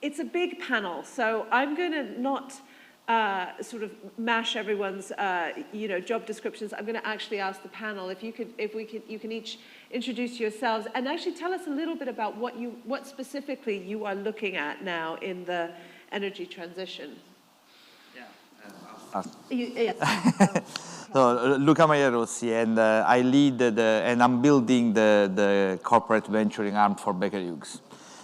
it's a big panel, so I'm going to not sort of mash everyone's job descriptions. I'm going to actually ask the panel if you can each introduce yourselves and actually tell us a little bit about what specifically you are looking at now in the energy transition. Yes. So, Luca Maija Rossi, and I lead and I'm building the corporate venturing arm for Baker Hughes.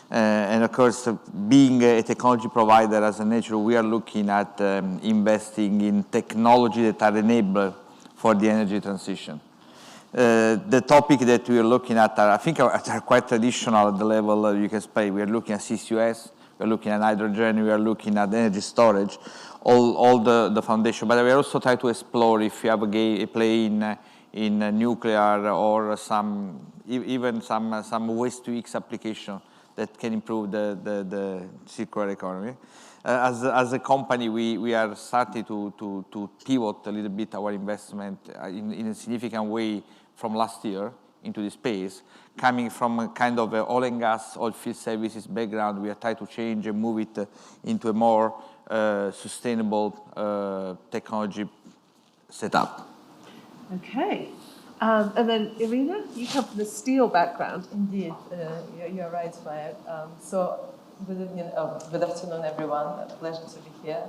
And of course, being a technology provider as a nature, we are looking at investing in technology that are enabled for the energy transition. The topic that we are looking at are quite traditional at the level you can say. We are looking at CCUS, we are looking at hydrogen, we are looking at energy storage, all the foundation. But we are also trying to explore if you have a play in nuclear or even some waste-to-X application that can improve the circular economy. As a company, we are starting to pivot a little bit our investment in a significant way from last year into this space. Coming from a kind of oil and gas, oil field services background, we are trying to change and move it into a more sustainable technology setup. Okay. And then, Irina, you come from the steel background. Indeed, you're right, Maija. So, good afternoon, everyone. A pleasure to be here.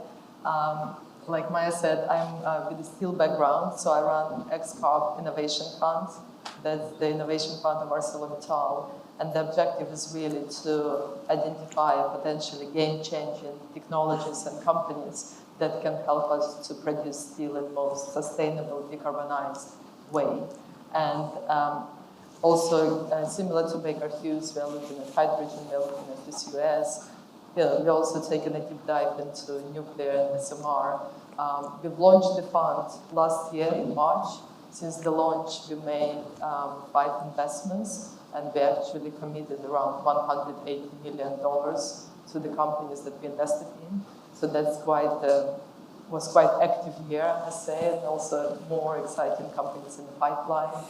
Like Maija said, I'm with a steel background, so I run XCarb Innovation Fund. That's the innovation fund of ArcelorMittal. And the objective is really to identify potentially game-changing technologies and companies that can help us to produce steel in the most sustainable, decarbonized way. And also, similar to Baker Hughes, we're looking at hydrogen, we're looking at CCUS. We're also taking a deep dive into nuclear and SMR. We've launched the fund last year in March. Since the launch, we made 5 investments, and we actually committed around $180 million to the companies that we invested in. So that's was quite active year, I say, and also more exciting companies in the pipeline.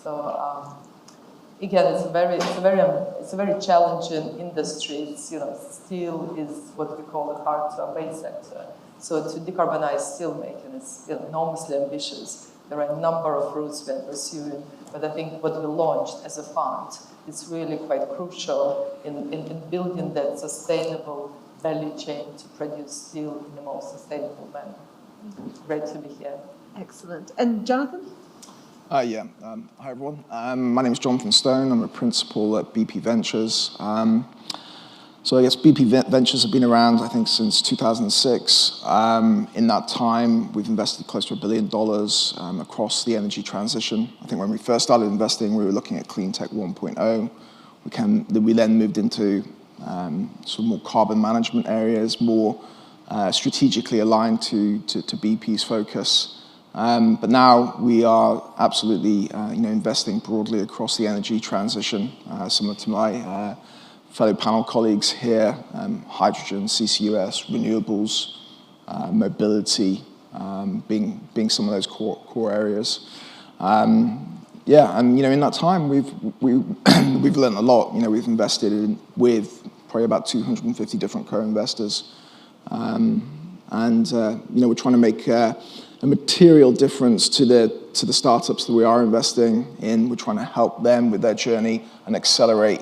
So again, it's a very challenging industry. Steel is what we call a hard-to-abate sector. So to decarbonize steelmaking is enormously ambitious. There are a number of routes we're pursuing, but I think what we launched as a fund is really quite crucial in building that sustainable value chain to produce steel in the most sustainable manner. Great to be here. Excellent. And Jonathan? Hi, everyone. My name is Jonathan Stone. I'm a principal at BP Ventures. So I guess BP Ventures have been around, I think, since 2006. In that time, we've invested close to $1 billion across the energy transition. I think when we first started investing, we were looking at clean tech 1.0. We then moved into sort of more carbon management areas, more strategically aligned to BP's focus. But now we are absolutely investing broadly across the energy transition. Similar to my fellow panel colleagues here, hydrogen, CCUS, renewables, mobility, being some of those core areas. And in that time we've learned a lot. We've invested with probably about 250 different co-investors, and we're trying to make a material difference to the startups that we are investing in. We're trying to help them with their journey and accelerate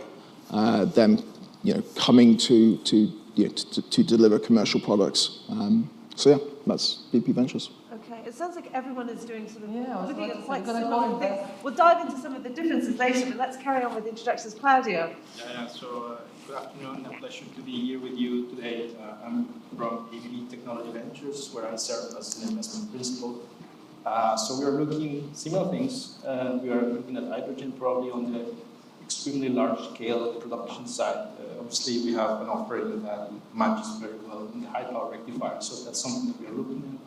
them, coming to deliver commercial products. That's BP Ventures. Okay, it sounds like everyone is doing sort of looking at quite similar things. We'll dive into some of the differences later, but let's carry on with introductions. Claudio. So good afternoon. A pleasure to be here with you today. I'm from ABB Technology Ventures, where I serve as an investment principal. So we are looking similar things. We are looking at hydrogen probably on the extremely large-scale production side. Obviously, we have an offering that matches very well in the high-power rectifier, so that's something that we are looking at.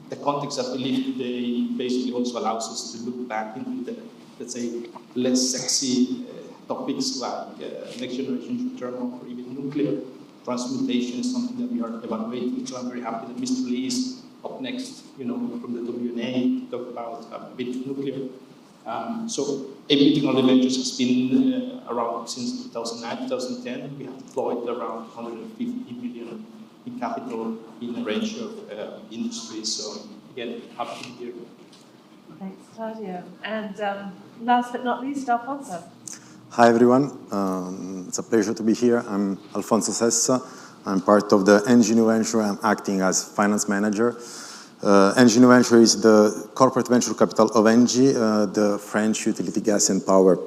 The context that we live today basically also allows us to look back into the, let's say, less sexy topics like next-generation geothermal or even nuclear. Transmutation is something that we are evaluating, so I'm very happy that Mr. Lee is up next, from the WNA to talk about bit nuclear. So ABB Technology Ventures has been around since 2009, 2010. We have deployed around 150 million in capital in a range of industries. So again, happy to be here. Thanks, Claudio. And last but not least, Alfonso. Hi, everyone. It's a pleasure to be here. I'm Alfonso Sessa. I'm part of the ENGIE New Venture. I'm acting as finance manager. ENGIE New Venture is the corporate venture capital of ENGIE, the French utility gas and power.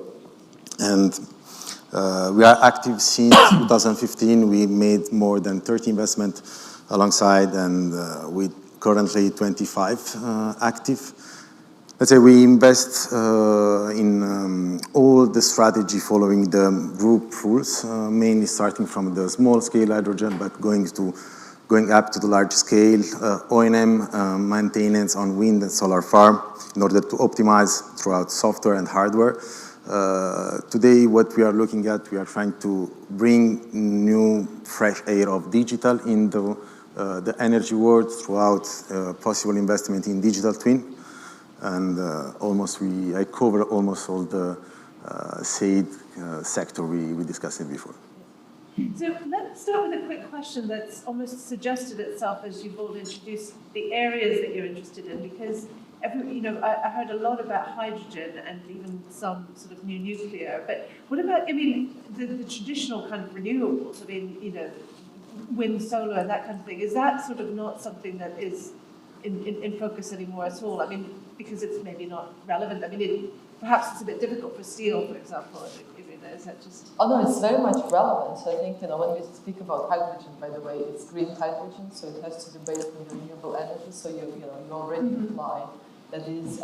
And we are active since 2015. We made more than 30 investments alongside, and with currently 25 active. Let's say we invest in all the strategy following the group rules, mainly starting from the small scale hydrogen, but going up to the large scale O&M maintenance on wind and solar farm in order to optimize throughout software and hardware. Today, what we are looking at, we are trying to bring new fresh air of digital into the energy world throughout possible investment in digital twin. And I cover almost all the said sector we discussed it before. So let's start with a quick question that's almost suggested itself as you've all introduced the areas that you're interested in, because I heard a lot about hydrogen and even some sort of new nuclear, but what about, the traditional kind of renewables, wind, solar, and that kind of thing, is that sort of not something that is in focus anymore at all? Because it's maybe not relevant. Perhaps it's a bit difficult for steel, for example. Is that just? Oh no, it's very much relevant. So I think when we speak about hydrogen, by the way, it's green hydrogen, so it has to be based on renewable energy. So you already imply that is,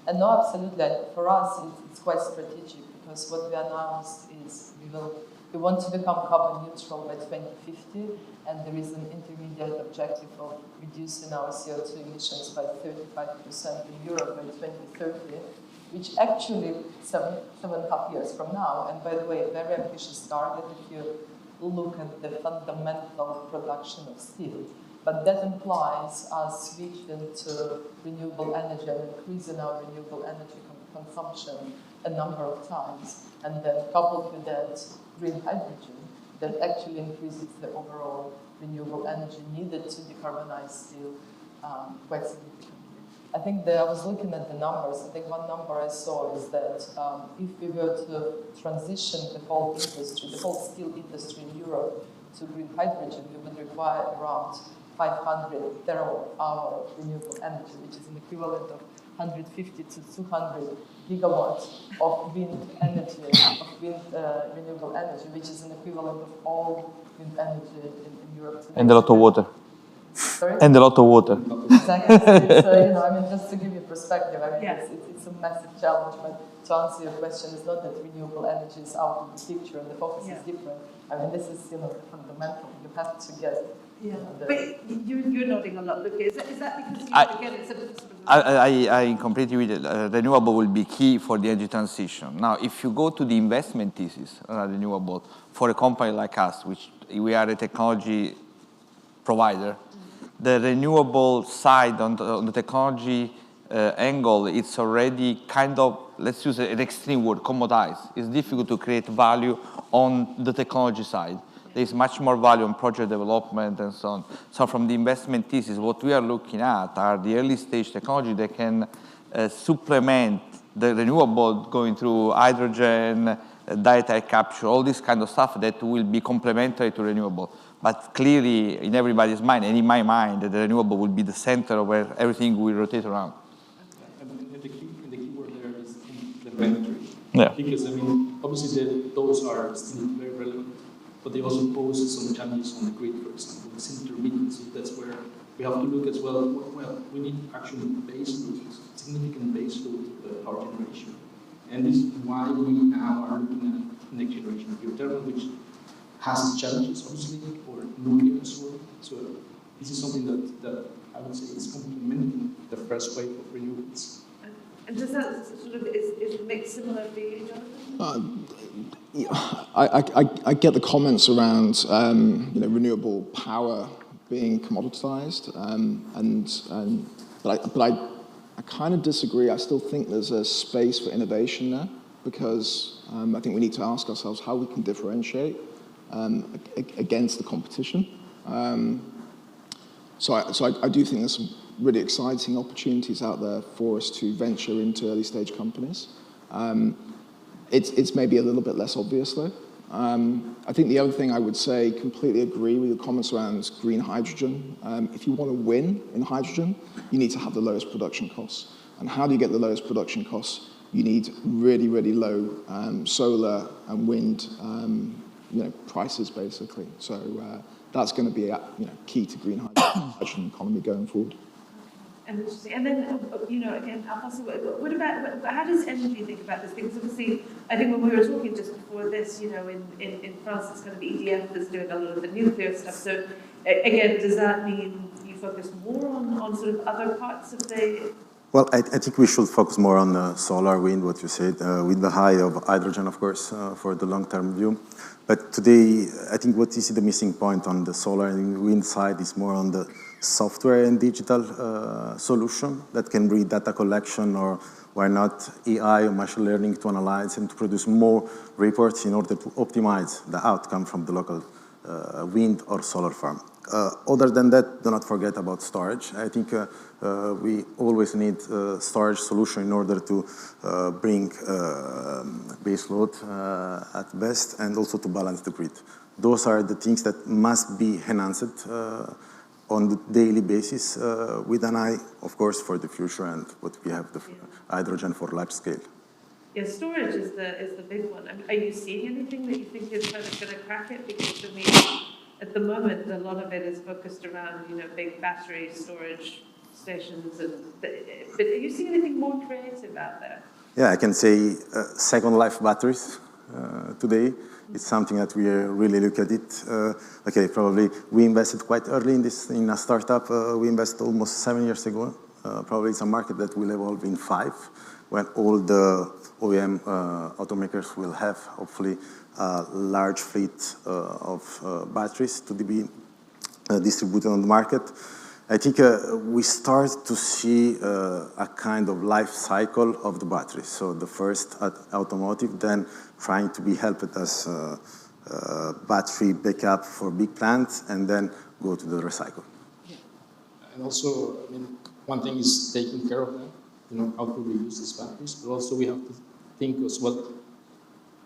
and no, absolutely. And for us, it's quite strategic, because what we announced is we want to become carbon neutral by 2050, and there is an intermediate objective of reducing our CO2 emissions by 35% in Europe by 2030, which actually 7.5 years from now. And by the way, a very ambitious target if you look at the fundamental production of steel. But that implies us switching to renewable energy and increasing our renewable energy consumption a number of times. And then coupled with that, green hydrogen that actually increases the overall renewable energy needed to decarbonize steel quite significantly. I think that I was looking at the numbers. I think one number I saw is that if we were to transition the whole industry, the whole steel industry in Europe to green hydrogen, we would require around 500 terawatt-hour renewable energy, which is an equivalent of 150 to 200 gigawatts of wind energy, renewable energy, which is an equivalent of all wind energy in Europe today. And a lot of water. Sorry? And a lot of water. Exactly. So, just to give you perspective, it's a massive challenge, but to answer your question, it's not that renewable energy is out of the picture and the focus is different. This is, fundamental. You have to get. But you're nodding a lot, Luca. Is that because again, it's a sort of... I completely with it. Renewable will be key for the energy transition. Now, if you go to the investment thesis on renewable, for a company like us, which we are a technology provider, the renewable side on the technology angle, it's already kind of, let's use an extreme word, commoditized. It's difficult to create value on the technology side. There's much more value on project development and so on. So from the investment thesis, what we are looking at are the early stage technology that can supplement the renewable going through hydrogen, data capture, all this kind of stuff that will be complementary to renewable. But clearly, in everybody's mind, and in my mind, the renewable will be the center of where everything will rotate around. And the key word there is complementary. Yeah. Because, obviously, those are still very relevant, but they also pose some challenges on the grid, for example, this intermittency. That's where we have to look as well. Well, we need actually significant base load power generation. And this is why we now are looking at next generation geothermal, which has its challenges, obviously, or nuclear as well. So this is something that I would say is complementing the first wave of renewables. And does that sort of, is the mix similar for you, Jonathan? I get the comments around renewable power being commoditized, but I kind of disagree. I still think there's a space for innovation there. because I think we need to ask ourselves how we can differentiate against the competition. So I do think there's some really exciting opportunities out there for us to venture into early stage companies. It's maybe a little bit less obvious though. I think the other thing I would say, completely agree with your comments around green hydrogen. If you want to win in hydrogen, you need to have the lowest production costs. And how do you get the lowest production costs? You need really, really low solar and wind prices, basically. So that's going to be key to green hydrogen economy going forward. And interesting. And then, again, Alfonso, what about, how does ENGIE think about this? Because obviously, I think when we were talking just before this, in France, it's kind of EDF that's doing a lot of the nuclear stuff. So, again, does that mean you focus more on sort of other parts of the... Well, I think we should focus more on solar, wind, what you said, with the high of hydrogen, of course, for the long-term view. But today, I think what is the missing point on the solar and wind side is more on the software and digital solution that can bring data collection or why not AI or machine learning to analyze and to produce more reports in order to optimize the outcome from the local wind or solar farm. Other than that, do not forget about storage. I think we always need storage solution in order to bring base load at best and also to balance the grid. Those are the things that must be enhanced on the daily basis with an eye, of course, for the future and what we have the hydrogen for large scale. Yeah, storage is the big one. I mean, are you seeing anything that you think is kind of going to crack it? Because for me, at the moment, a lot of it is focused around, big battery storage stations. But are you seeing anything more creative out there? Yeah, I can say second life batteries today. It's something that we really look at it. Okay, probably we invested quite early in a startup. We invested almost 7 years ago. Probably it's a market that will evolve in 5, when all the OEM automakers will have, hopefully, a large fleet of batteries to be distributed on the market. I think we start to see a kind of life cycle of the batteries. So the first at automotive, then trying to be helped as battery backup for big plants, and then go to the recycle. Yeah. And also, I mean, one thing is taking care of them, how to reuse these batteries, but also we have to think as well,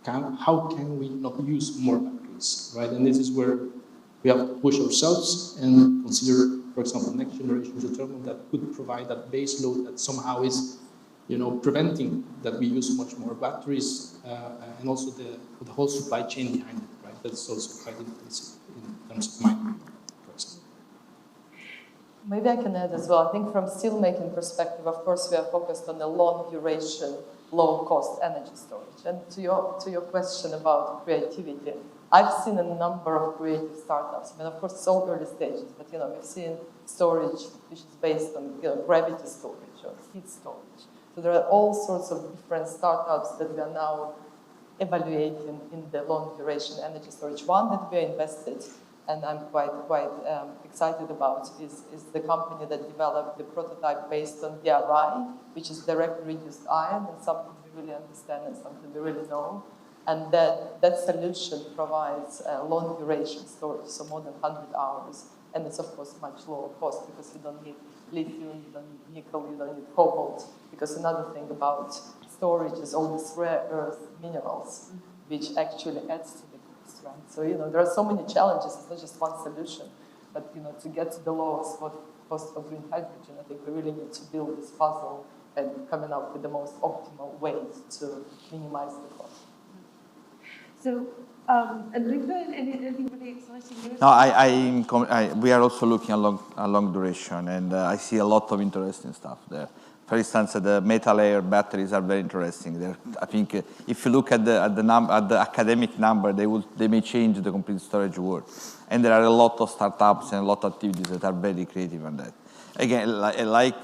how can we not use more batteries, right? And this is where we have to push ourselves and consider, for example, next generation geothermal that could provide that base load that somehow is, preventing that we use much more batteries, and also the whole supply chain behind it, right? That's also quite intensive in terms of mining, for example. Maybe I can add as well. I think from steelmaking perspective, of course, we are focused on the long duration, low-cost energy storage. And to your question about creativity, I've seen a number of creative startups. I mean, of course, it's all early stages, but we've seen storage which is based on gravity storage or heat storage. So there are all sorts of different startups that we are now evaluating in the long duration energy storage. One that we are invested, and I'm quite excited about, is the company that developed the prototype based on DRI, which is direct reduced iron, and something we really understand and something we really know. And that solution provides long duration storage, so more than 100 hours. And it's, of course, much lower cost because you don't need lithium, you don't need nickel, you don't need cobalt. Because another thing about storage is all these rare earth minerals, which actually adds to the cost, right? So, there are so many challenges. It's not just one solution. But, to get to the lowest cost of green hydrogen, I think we really need to build this puzzle and coming up with the most optimal ways to minimize the cost. So, and Luca, anything really exciting? No, we are also looking at long duration, and I see a lot of interesting stuff there. For instance, the metal layer batteries are very interesting. I think if you look at the academic number, they may change the complete storage world. And there are a lot of startups and a lot of activities that are very creative on that. Again,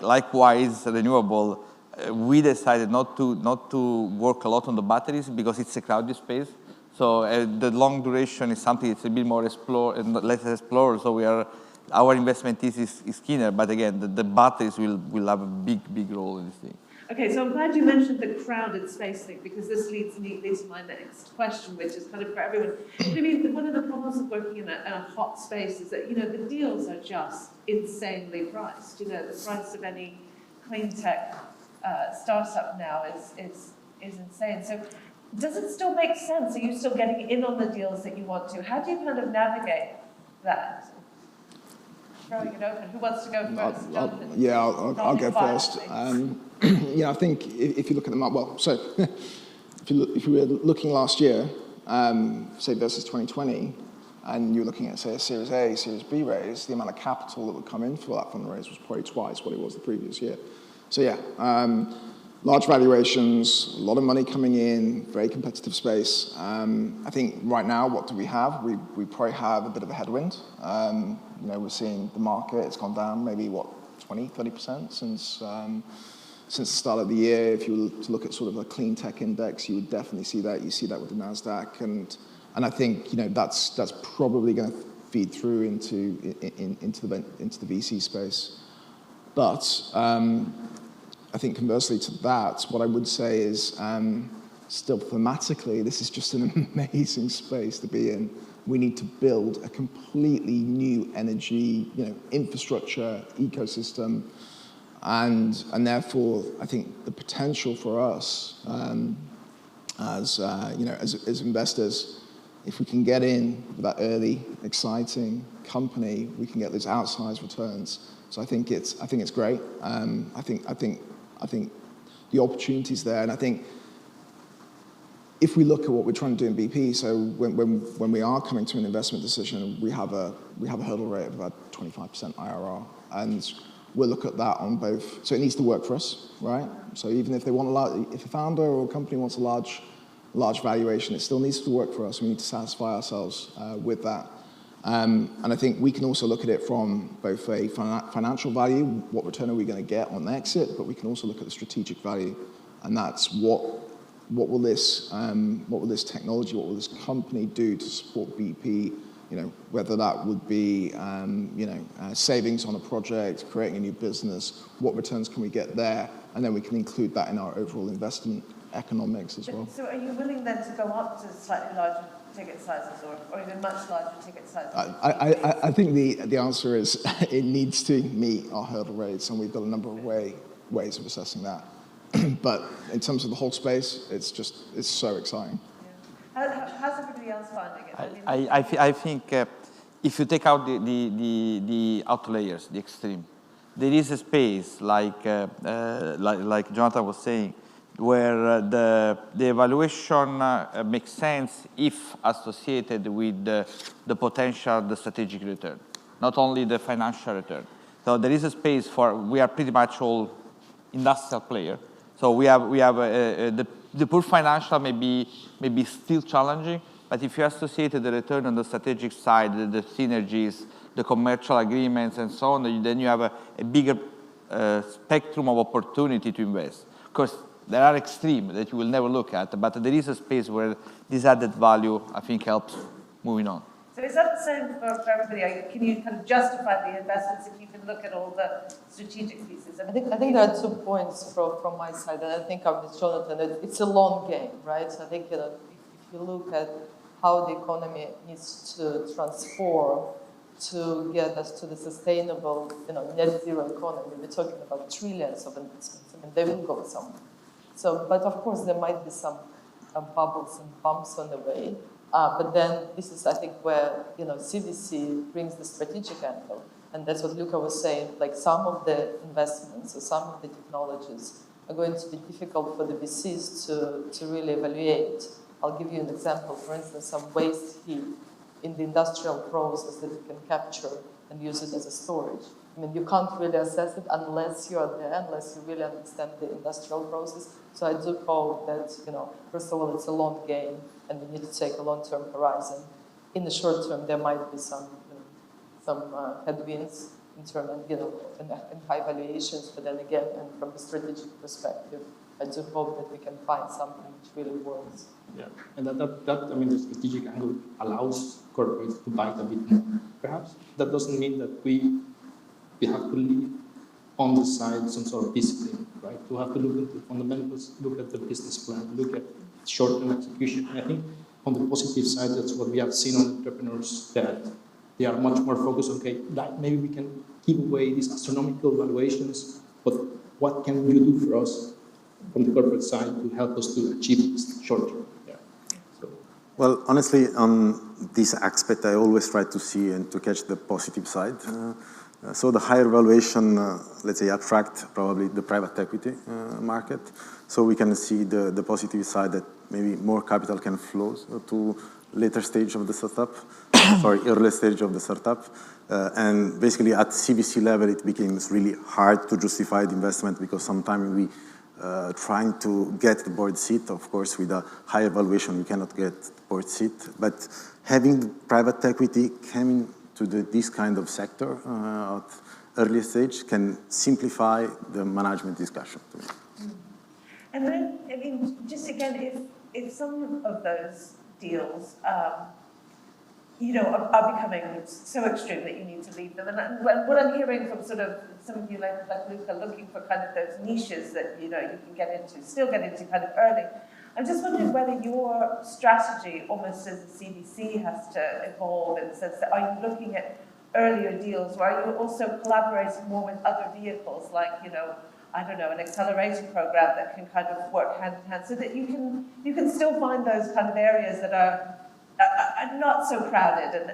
likewise, Renewable, we decided not to work a lot on the batteries because it's a crowded space. So the long duration is something that's a bit more less explored. So our investment thesis is keener, but again, the batteries will have a big role in this thing. Okay, so I'm glad you mentioned the crowded space thing, because this leads neatly to my next question, which is kind of for everyone. I mean, one of the problems of working in a hot space is that, the deals are just insanely priced. The price of any clean tech startup now is insane. So does it still make sense? Are you still getting in on the deals that you want to? How do you kind of navigate that? Throwing it open. Who wants to go first? I'll go first. I think if you look at the market, well, so if you were looking last year, say versus 2020, and you're looking at, say, a Series A, Series B raise, the amount of capital that would come in for that fundraise was probably twice what it was the previous year. So large valuations, a lot of money coming in, very competitive space. I think right now, what do we have? We probably have a bit of a headwind. We're seeing the market, it's gone down maybe, 20, 30% since the start of the year. If you were to look at sort of a clean tech index, you would definitely see that. You see that with the NASDAQ. And I think, that's probably going to feed through into the VC space. But I think conversely to that, what I would say is still thematically, this is just an amazing space to be in. We need to build a completely new energy, infrastructure ecosystem, and therefore, I think the potential for us as investors, if we can get in with that early, exciting company, we can get those outsized returns. So I think it's great. I think the opportunity's there, and I think if we look at what we're trying to do in BP, so when we are coming to an investment decision, we have a hurdle rate of about 25% IRR, and we'll look at that on both. So it needs to work for us, right? So even if if a founder or a company wants a large valuation, it still needs to work for us. We need to satisfy ourselves with that. And I think we can also look at it from both a financial value, what return are we going to get on exit, but we can also look at the strategic value, and that's what will this technology, what will this company do to support BP? Whether that would be savings on a project, creating a new business, what returns can we get there, and then we can include that in our overall investment economics as well. So are you willing then to go up to slightly larger ticket sizes, or even much larger ticket sizes? I think the answer is it needs to meet our hurdle rates, and we've got a number of ways of assessing that. But in terms of the whole space, it's so exciting. Yeah. How's everybody else finding it? I think if you take out the outliers, the extreme, there is a space like Jonathan was saying, where the evaluation makes sense if associated with the potential, the strategic return, not only the financial return. So there is a space we are pretty much all industrial player. So we have the pure financial may be still challenging, but if you associate the return on the strategic side, the synergies, the commercial agreements, and so on, then you have a bigger spectrum of opportunity to invest. Of course, there are extremes that you will never look at, but there is a space where this added value, I think, helps moving on. So is that the same for everybody? Can you kind of justify the investments if you can look at all the strategic pieces? I think there are 2 points from my side, and I think with Jonathan, it's a long game, right? So I think if you look at how the economy needs to transform to get us to the sustainable, net zero economy, we're talking about trillions of investments. I mean, they will go somewhere. So, but of course, there might be some bubbles and bumps on the way. But then this is, I think, where CVC brings the strategic angle, and that's what Luca was saying. Like some of the investments or some of the technologies are going to be difficult for the VCs to really evaluate. I'll give you an example. For instance, some waste heat in the industrial process that you can capture and use it as a storage. I mean, you can't really assess it unless you are there, unless you really understand the industrial process. So I do hope that, first of all, it's a long game, and we need to take a long-term horizon. In the short term, there might be some headwinds in terms of, and high valuations. But then again, and from a strategic perspective, I do hope that we can find something which really works. Yeah, and the strategic angle allows corporates to bite a bit more, perhaps. That doesn't mean that we have to leave on the side some sort of discipline, right? To have to look at the fundamentals, look at the business plan, look at short-term execution. And I think on the positive side, that's what we have seen on entrepreneurs, that they are much more focused on, okay, like maybe we can give away these astronomical valuations, but what can you do for us from the corporate side to help us to achieve this short-term? Yeah. So. Well, honestly, on this aspect, I always try to see and to catch the positive side. So the higher valuation, let's say, attract probably the private equity market. So we can see the positive side that maybe more capital can flow to later stage of the startup, sorry, early stage of the startup. And basically at CVC level, it becomes really hard to justify the investment because sometimes we trying to get the board seat. Of course, with a higher valuation, we cannot get board seat. But having private equity coming to this kind of sector at early stage can simplify the management discussion. And then, I mean, just again, if some of those deals, you know, are becoming so extreme that you need to leave them, and what I'm hearing from sort of some of you like Luca, looking for kind of those niches that, you know, you can get into, still get into kind of early. I'm just wondering whether your strategy, almost as a CVC, has to evolve in the sense that, are you looking at earlier deals, or are you also collaborating more with other vehicles, like, you know, I don't know, an acceleration program that can kind of work hand in hand, so that you can still find those kind of areas that are not so crowded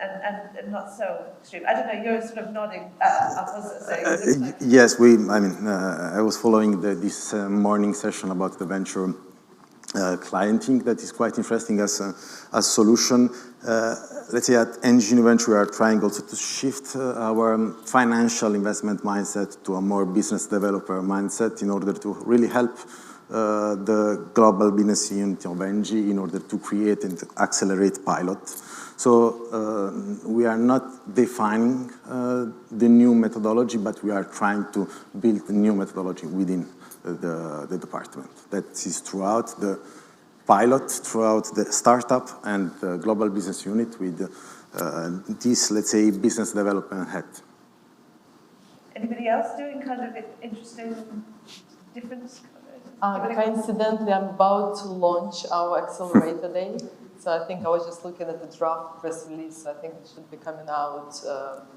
and not so extreme. I don't know, you're sort of nodding, Alfonso, saying. Yes, I was following this morning session about the venture clienting. That is quite interesting as a solution. Let's say at ENGIE Venture, we are trying also to shift our financial investment mindset to a more business developer mindset in order to really help the global business unit of ENGIE in order to create and accelerate pilot. So we are not defining the new methodology, but we are trying to build a new methodology within the department. That is throughout the pilot, throughout the startup and the global business unit with this, let's say, business development head. Anybody else doing kind of interesting, different? Coincidentally, I'm about to launch our Accelerator Day. So I think I was just looking at the draft press release. I think it should be coming out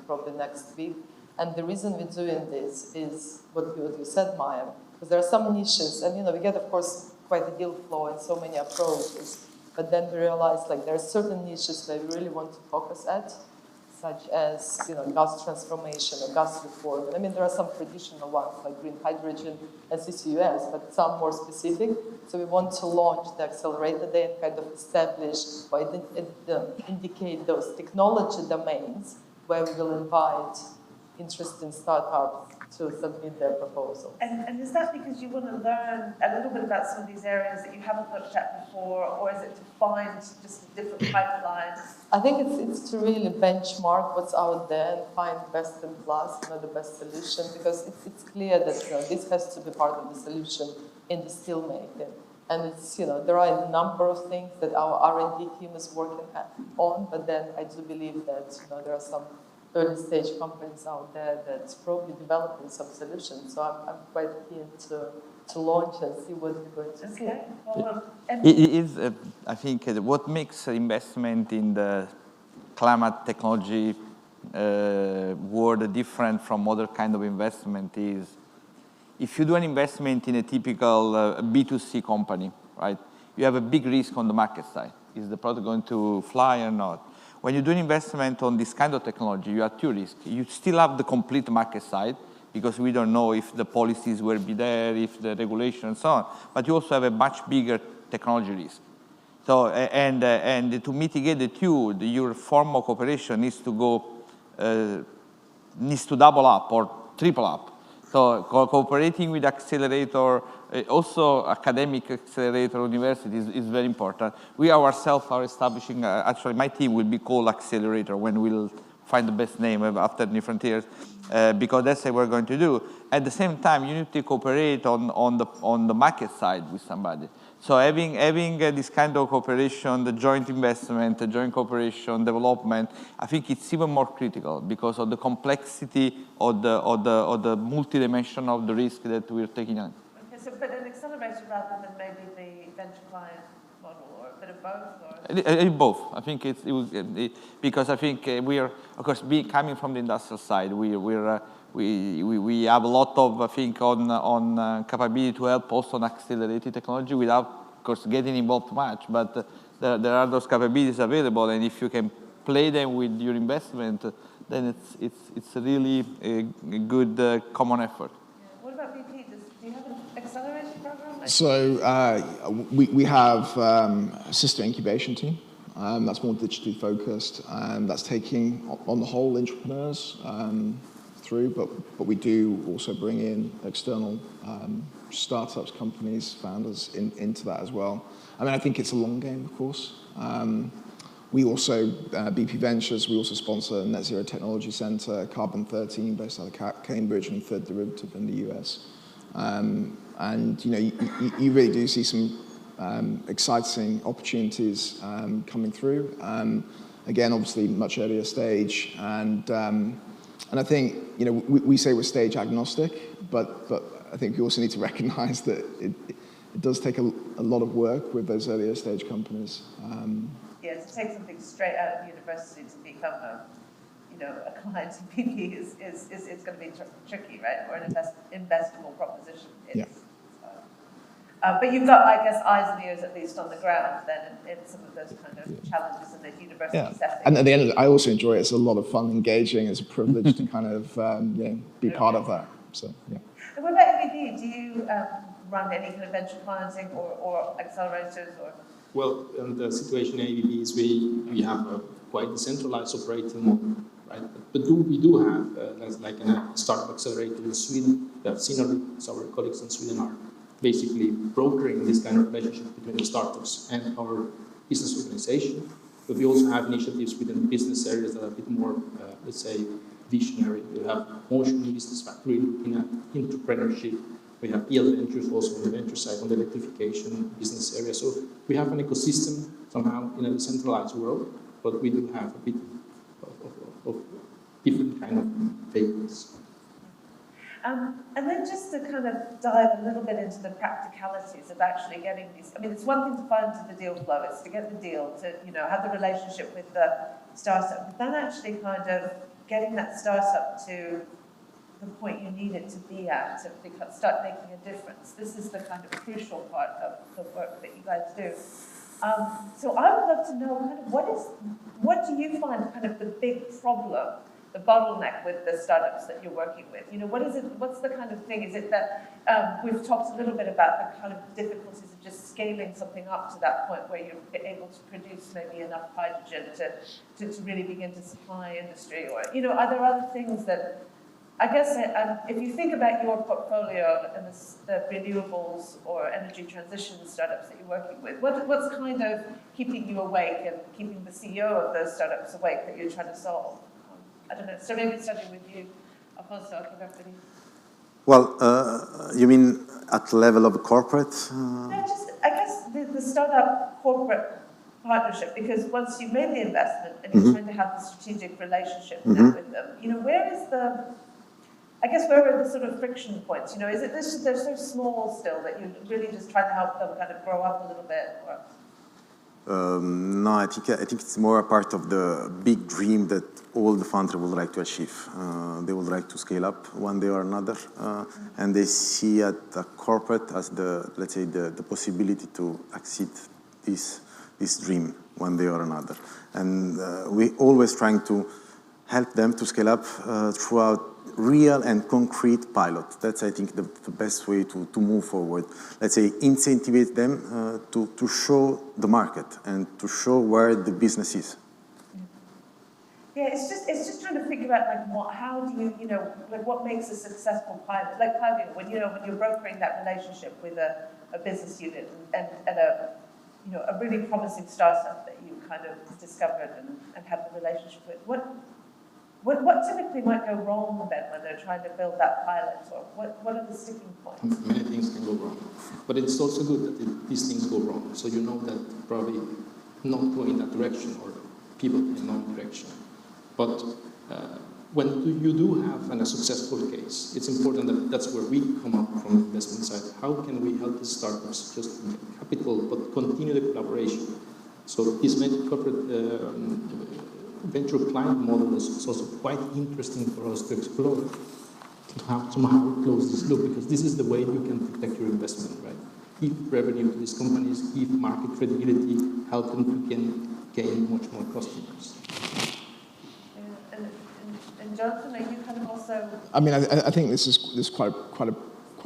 probably next week. And the reason we're doing this is what you said, Maija, because there are some niches, and you know, we get, of course, quite a deal flow and so many approaches. But then we realized, like, there are certain niches that we really want to focus at, such as, you know, gas transformation or gas reform. I mean, there are some traditional ones like green hydrogen and CCUS, but some more specific. So we want to launch the Accelerator Day and kind of establish or indicate those technology domains where we will invite interesting startups to submit their proposal. And is that because you want to learn a little bit about some of these areas that you haven't looked at before, or is it to find just different pipelines? I think it's to really benchmark what's out there and find best in class, you know, the best solution, because it's clear that, you know, this has to be part of the solution in the steel making. And it's, you know, there are a number of things that our R&D team is working on, but then I do believe that, you know, there are some early stage companies out there that's probably developing some solutions. So I'm quite keen to launch and see what we're going to see. Well, it is, I think, what makes investment in the climate technology world different from other kind of investment is, if you do an investment in a typical B2C company, right, you have a big risk on the market side. Is the product going to fly or not? When you do an investment on this kind of technology, you have two risks. You still have the complete market side, because we don't know if the policies will be there, if the regulation and so on. But you also have a much bigger technology risk. So, and to mitigate the two, your form of cooperation needs to go, needs to double up or triple up. So cooperating with accelerator, also academic accelerator universities is very important. We ourselves are establishing, actually my team will be called Accelerator when we'll find the best name after New Frontiers, because that's what we're going to do. At the same time, you need to cooperate on the market side with somebody. So having this kind of cooperation, the joint investment, the joint cooperation, development, I think it's even more critical because of the complexity of the multi-dimension of the risk that we're taking on. So, but an accelerator rather than maybe the venture client model, or a bit of both, or? Both. I think because I think we are, of course, coming from the industrial side, we have a lot of, I think, on capability to help also on accelerated technology without, of course, getting involved much. But there are those capabilities available, and if you can play them with your investment, then it's really a good common effort. Yeah. What about BP? Do you have an accelerator program? So we have a sister incubation team that's more digitally focused, and that's taking, on the whole, entrepreneurs through, but we do also bring in external startups, companies, founders into that as well. I mean, I think it's a long game, of course. We also, BP Ventures, we also sponsor Net Zero Technology Center, Carbon 13, based out of Cambridge, and Third Derivative in the US. And you really do see some exciting opportunities coming through. Again, obviously, much earlier stage, and I think we say we're stage agnostic, but I think we also need to recognise that it does take a lot of work with those earlier stage companies. Yeah, to take something straight out of university to become a client of BP is it's going to be tricky, right? Or an investable proposition. Yeah. But you've got, I guess, eyes and ears at least on the ground then in some of those kind of challenges in the university setting. And at the end of it, I also enjoy it. It's a lot of fun, engaging. It's a privilege to kind of be part of that. So yeah. And what about BP? Do you run any kind of venture financing or accelerators or? Well, the situation in ABB is we have a quite decentralized operating model, right? But we do have like a startup accelerator in Sweden. We have Synergy, so our colleagues in Sweden are basically brokering this kind of relationship between the startups and our business organization. But we also have initiatives within business areas that are a bit more, let's say, visionary. We have Motion Business Factory looking at entrepreneurship. We have EL Ventures also on the venture side, on the electrification business area. So we have an ecosystem somehow in a decentralized world, but we do have a bit of different kind of vehicles. And then just to kind of dive a little bit into the practicalities of actually getting these. I mean, it's one thing to find the deal flow, it's to get the deal, to have the relationship with the startup, but then actually kind of getting that startup to the point you need it to be at to start making a difference. This is the kind of crucial part of the work that you guys do. So I would love to know kind of what do you find kind of the big problem, the bottleneck with the startups that you're working with? What's the kind of thing? Is it that we've talked a little bit about the kind of difficulties of just scaling something up to that point where you're able to produce maybe enough hydrogen to really begin to supply industry, or are there other things that I guess if you think about your portfolio and the renewables or energy transition startups that you're working with, what's kind of keeping you awake and keeping the CEO of those startups awake that you're trying to solve? I don't know. So maybe starting with you, Alfonso, I'll give everybody. Well, you mean at the level of a corporate? No, just I guess the startup corporate partnership, because once you've made the investment and you're trying to have the strategic relationship with them, where is where are the sort of friction points? Is it this? They're so small still that you really just try to help them kind of grow up a little bit, or? No, I think it's more a part of the big dream that all the founders would like to achieve. They would like to scale up one day or another, and they see at the corporate as let's say the possibility to exceed this dream one day or another. And we always trying to help them to scale up throughout real and concrete pilots. That's, I think, the best way to move forward. Let's say incentivize them to show the market and to show where the business is. Yeah, it's just trying to figure out how do you what makes a successful pilot? Like Claudio, when you're brokering that relationship with a business unit and a really promising startup that you kind of discovered and have the relationship with, what typically might go wrong then when they're trying to build that pilot, or what are the sticking points? Many things can go wrong, but it's also good that these things go wrong, so you know that probably not go in that direction, or people in the wrong direction. But when you do have a successful case, it's important that that's where we come up from the investment side. How can we help the startups just get capital, but continue the collaboration? So this corporate venture client model is also quite interesting for us to explore, to have somehow close this loop, because this is the way you can protect your investment, right? Give revenue to these companies, give market credibility, help them to gain much more customers. And Jonathan, are you kind of also? I mean, I think this is quite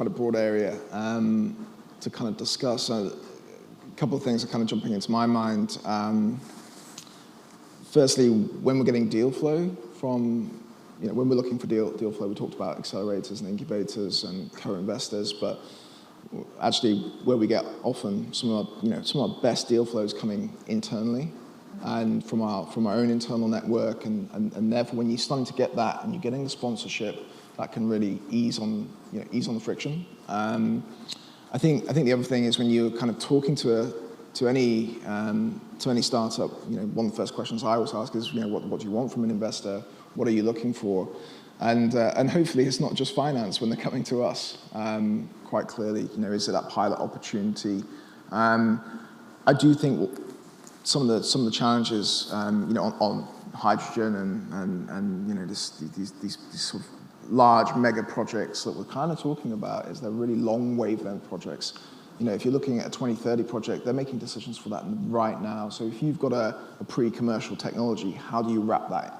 a broad area to kind of discuss. A couple of things are kind of jumping into my mind. Firstly, when we're getting deal flow from, when we're looking for deal flow, we talked about accelerators and incubators and co-investors, but actually where we get often some of our best deal flows coming internally and from our own internal network, and therefore when you're starting to get that and you're getting the sponsorship, that can really ease on the friction. I think the other thing is when you're kind of talking to any startup, one of the first questions I always ask is, what do you want from an investor? What are you looking for? And hopefully it's not just finance when they're coming to us. Quite clearly, is it that pilot opportunity? I do think some of the challenges, on hydrogen and these sort of large mega projects that we're kind of talking about is they're really long wavelength projects. If you're looking at a 2030 project, they're making decisions for that right now. So if you've got a pre-commercial technology, how do you wrap that?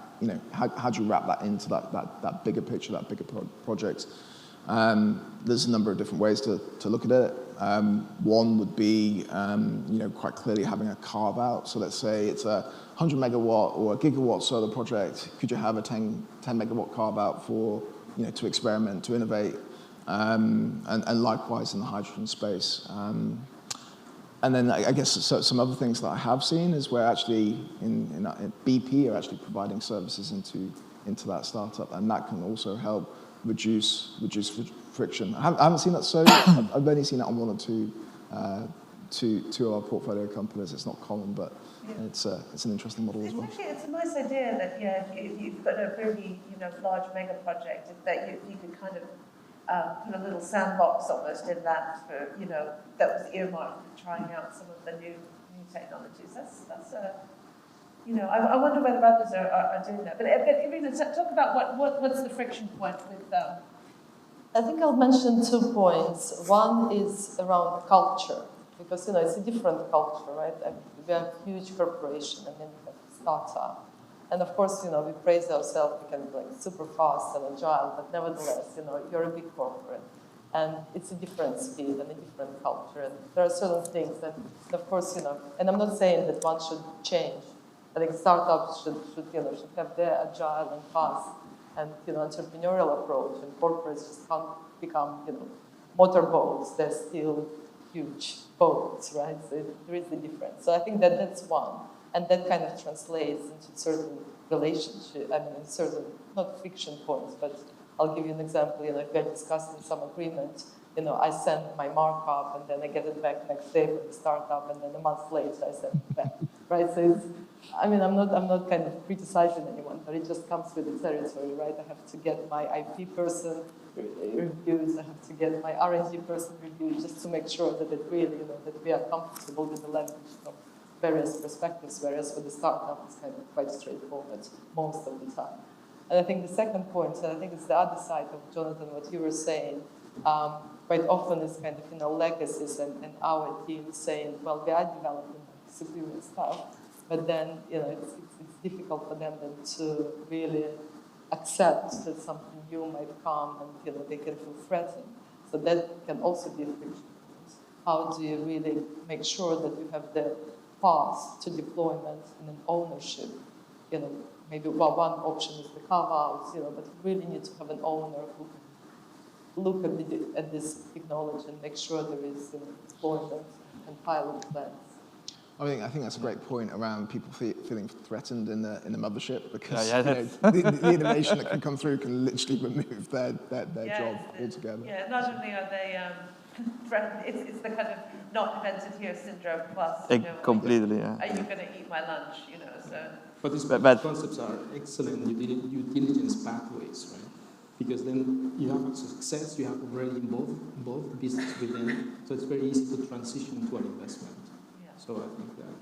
How do you wrap that into that bigger picture, that bigger project? There's a number of different ways to look at it. One would be, quite clearly having a carve out. So let's say it's a 100 megawatt or a gigawatt solar project. Could you have a 10 megawatt carve out for, to experiment, to innovate? And likewise in the hydrogen space. And then I guess some other things that I have seen is where actually in BP are actually providing services into that startup, and that can also help reduce friction. I haven't seen that so. I've only seen that on one or two of our portfolio companies. It's not common, but it's an interesting model as well. Actually, it's a nice idea that if you've got a really large mega project, that you can kind of put a little sandbox almost in that for that was earmarked for trying out some of the new technologies. That's I wonder whether others are doing that. But Irina, talk about what's the friction point with them. I think I'll mention 2 points. One is around culture, because it's a different culture, right? We are a huge corporation, and then we have a startup. And of course, we praise ourselves, we can be super fast and agile, but nevertheless, you're a big corporate. And it's a different speed and a different culture. And there are certain things that, of course, and I'm not saying that one should change. I think startups should have their agile and fast and, entrepreneurial approach, and corporates just can't become, motorboats. They're still huge boats, right? So there is a difference. So I think that's one. And that kind of translates into certain relationship, certain, not friction points, but I'll give you an example. If we're discussing some agreement, I send my markup and then I get it back next day from the startup, and then a month later I send it back, right? So I'm not kind of criticizing anyone, but it just comes with the territory, right? I have to get my IP person reviews, I have to get my R&D person reviews, just to make sure that it really, that we are comfortable with the language of various perspectives, whereas for the startup it's kind of quite straightforward most of the time. And I think the second point, and I think it's the other side of Jonathan, what you were saying, quite often is kind of legacies and our team saying, well, we are developing superior stuff, but then it's difficult for them then to really accept that something new might come, and they can feel threatened. So that can also be a friction. How do you really make sure that you have the path to deployment and an ownership? Maybe one option is the carve-out, but you really need to have an owner who can look at this technology and make sure there is deployment and pilot plans. I think that's a great point around people feeling threatened in the mothership, because the innovation that can come through can literally remove their job altogether. Yeah, not only are they It's the kind of not invented here syndrome plus. You know, Completely, yeah. Are you going to eat my lunch? You know, so. But these But concepts are excellent due diligence pathways, right? Because then you have success, you have already involved the business within, so it's very easy to transition to an investment. Yeah. So I think that.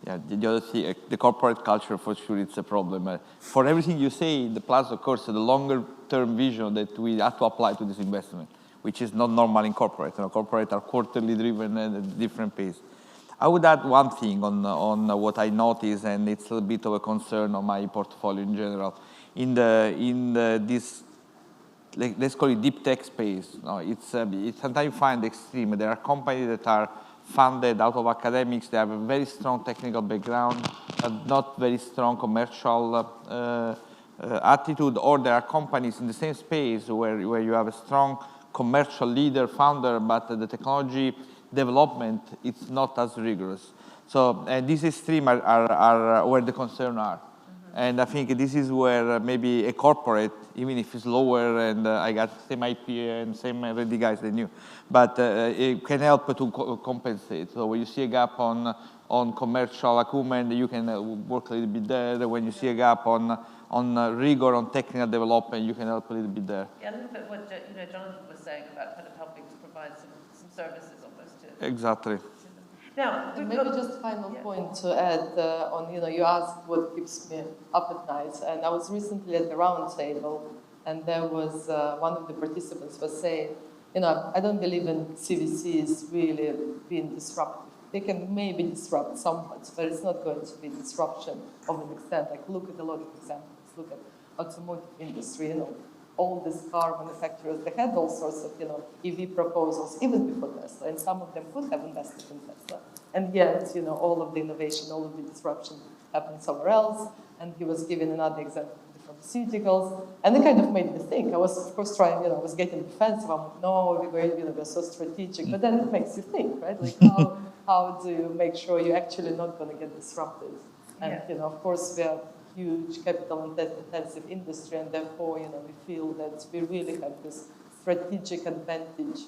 yeah, the other thing, the corporate culture, for sure, it's a problem. For everything you say, the plus, of course, the longer-term vision that we have to apply to this investment, which is not normal in corporate. You know, corporate are quarterly driven at a different pace. I would add one thing on what I noticed, and it's a bit of a concern on my portfolio in general. In this, let's call it deep tech space, no, it's sometimes you find extreme. There are companies that are funded out of academics. They have a very strong technical background, but not very strong commercial attitude. Or there are companies in the same space where you have a strong commercial leader, founder, but the technology development, it's not as rigorous. So, and these extremes are where the concerns are. And I think this is where maybe a corporate, even if it's lower, and I got same IP and same ready guys than you, but it can help to compensate. So when you see a gap on commercial acumen, you can work a little bit there. When you see a gap on rigor on technical development, you can help a little bit there. Yeah, a little bit what Jonathan was saying about kind of helping to provide some services almost to. Exactly. Now, and maybe just final point to add on, you asked what keeps me up at night, and I was recently at the round table, and there was one of the participants was saying, I don't believe in CVCs really being disruptive. They can maybe disrupt somewhat, but it's not going to be disruption of an extent. Like look at a lot of examples. Look at automotive industry, all these car manufacturers, they had all sorts of, EV proposals, even before Tesla, and some of them could have invested in Tesla. And yet, all of the innovation, all of the disruption happened somewhere else. And he was giving another example of the pharmaceuticals. And it kind of made me think. I was, of course, trying, I was getting defensive. I'm like, no, we're so strategic. But then it makes you think, right? Like, how do you make sure you're actually not going to get disrupted? And, of course, we are huge capital-intensive industry, and therefore, we feel that we really have this strategic advantage.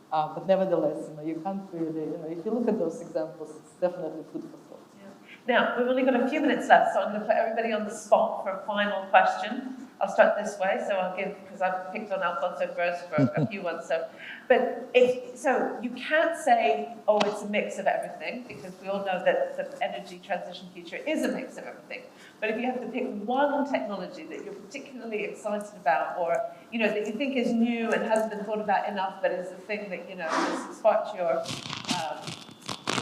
But nevertheless, you can't really, if you look at those examples, it's definitely food for thought. Yeah. Now, we've only got a few minutes left, so I'm going to put everybody on the spot for a final question. I'll start this way, so I'll give, because I've picked on Alfonso first for a few ones. So you can't say, oh, it's a mix of everything, because we all know that the energy transition future is a mix of everything. But if you have to pick one technology that you're particularly excited about, or that you think is new and hasn't been thought about enough, but is the thing that has sparked your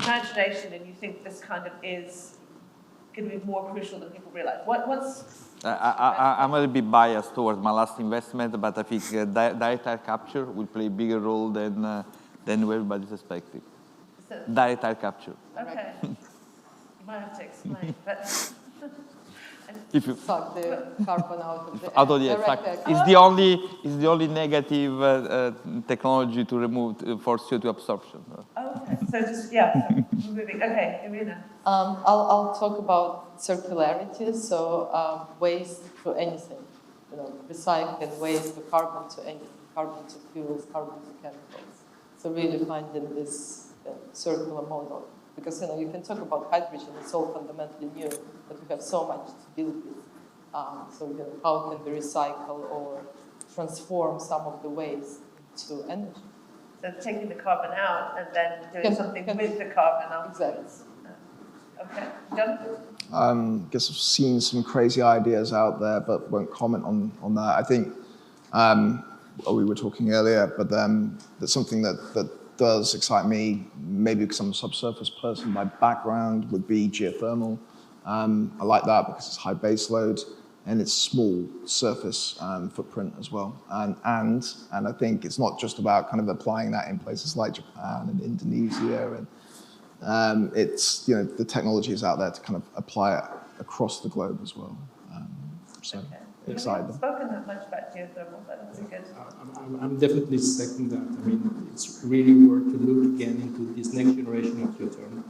imagination, and you think this kind of is going to be more crucial than people realize. I'm a little bit biased towards my last investment, but I think direct air capture will play a bigger role than everybody's expecting. So, direct air capture. Okay. You might have to explain. But if you suck the carbon out of the air. It's the only negative technology to remove for CO2 absorption. Oh, okay. So just moving. Okay, Irina. I'll talk about circularity. So waste to anything, recycling waste to carbon to anything, carbon to fuels, carbon to chemicals. So really finding this circular model. Because you can talk about hydrogen, it's all fundamentally new, but we have so much to build with. So how can we recycle or transform some of the waste into energy? So taking the carbon out and then doing something with the carbon afterwards. Exactly. Okay, Jonathan? I guess I've seen some crazy ideas out there, but won't comment on that. I think we were talking earlier, but that's something that does excite me, maybe because I'm a subsurface person. My background would be geothermal. I like that because it's high base load and it's small surface footprint as well. And I think it's not just about kind of applying that in places like Japan and Indonesia, and it's the technology is out there to kind of apply it across the globe as well. Excited. We haven't spoken that much about geothermal, but that's good. I'm definitely second that. I mean, it's really worth to look again into this next generation of geothermal.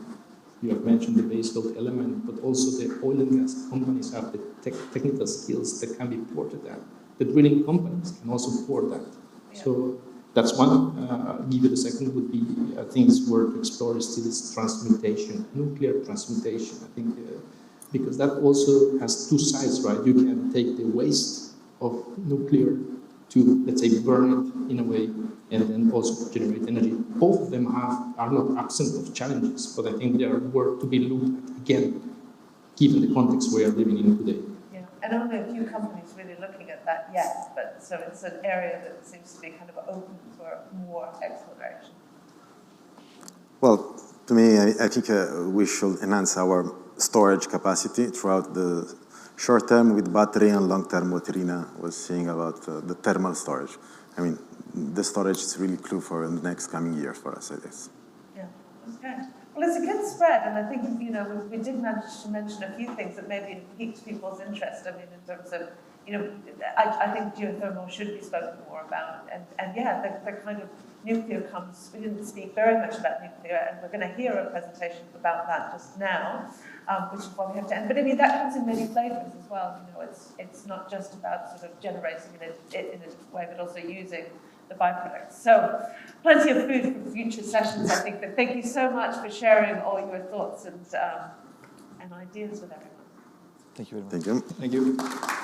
You have mentioned the baseload element, but also the oil and gas companies have the technical skills that can be ported at. The drilling companies can also port that. Yeah. So That's one. Give it a second would be, I think it's worth to explore still is transmutation, nuclear transmutation. I think because that also has two sides, right? You can take the waste of nuclear to, let's say, burn it in a way, and then also generate energy. Both of them are not absent of challenges, but I think they are worth to be looked at again, given the context we are living in today. Yeah, and only a few companies really looking at that yet, but so it's an area that seems to be kind of open for more exploration. Well, to me, I think we should enhance our storage capacity throughout the short term with battery and long term what Irina was saying about the thermal storage. I mean, the storage is really clue for the next coming years for us, I guess. Yeah, okay. Well, it's a good spread, and I think, you know, we did manage to mention a few things that maybe piqued people's interest. I mean, in terms of, you know, I think geothermal should be spoken more about, and yeah, the kind of nuclear comes, we didn't speak very much about nuclear, and we're going to hear a presentation about that just now, which is why we have to end. But I mean, that comes in many flavors as well. You know, it's not just about sort of generating it in a different way, but also using the byproducts. So plenty of food for future sessions, I think. But thank you so much for sharing all your thoughts and ideas with everyone. Thank you very much. Thank you. Thank you.